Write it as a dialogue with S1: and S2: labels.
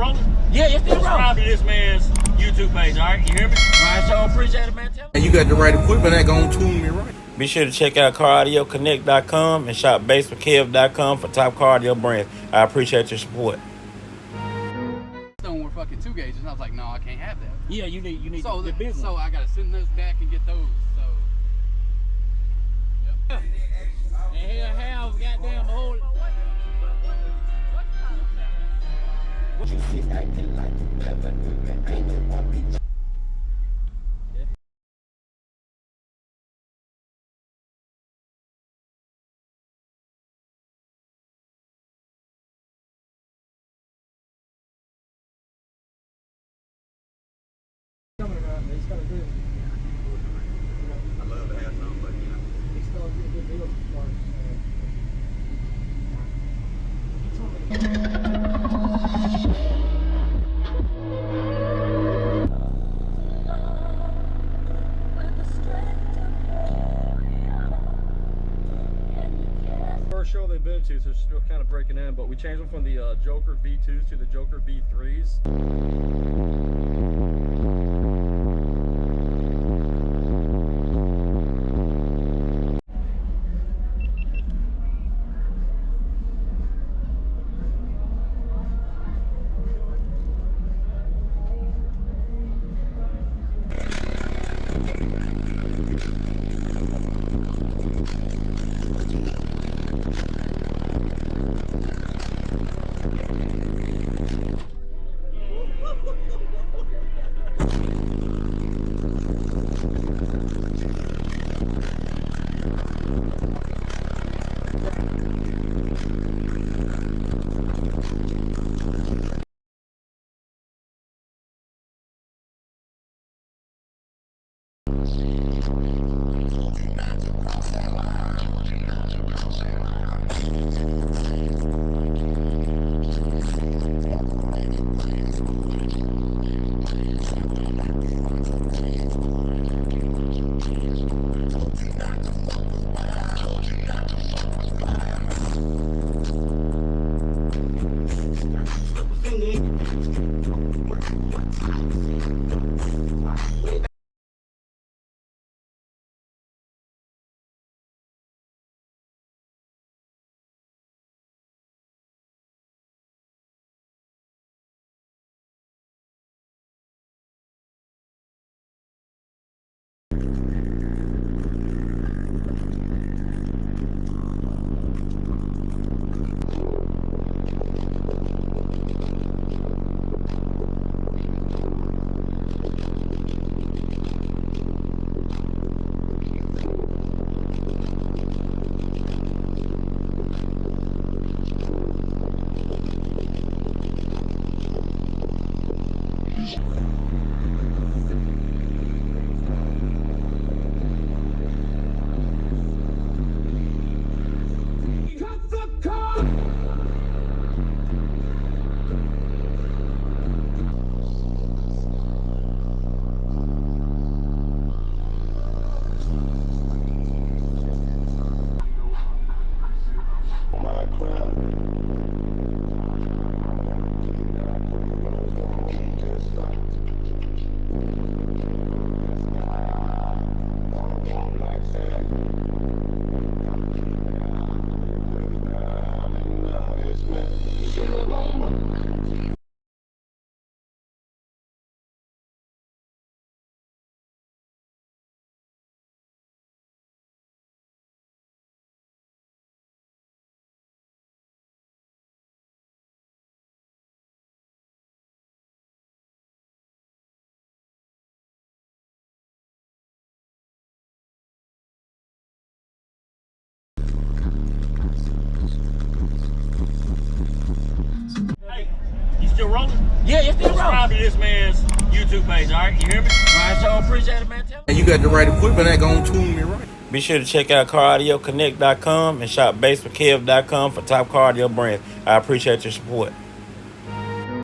S1: rolling?
S2: Yeah, it's still rolling.
S1: Subscribe to this man's YouTube page, all right? You hear me?
S2: I sure appreciate it, man.
S3: And you got the right equipment that gonna tune me right.
S4: Be sure to check out CarAudioConnect.com and shop Basswithkev.com for top car audio brands. I appreciate your support.
S5: Were fucking 2 gauges, and I was like, no, I can't have that.
S2: Yeah, you need
S5: So,
S2: the business.
S5: so I gotta send those back and get those. So, yep.
S2: And he'll have goddamn the whole.
S3: I love to have something, but he's still getting good deals as far First show they've been to, so they're still kind of breaking in, but we changed them from the Joker V2s to the Joker V3s.
S1: Still rolling?
S2: Yeah, it's still rolling.
S1: Subscribe to this man's YouTube page, all right? You hear me?
S2: I sure appreciate it, man.
S3: And you got the right equipment that gonna tune me right.
S4: Be sure to check out CarAudioConnect.com and shop Basswithkev.com for top car audio brands. I appreciate your support.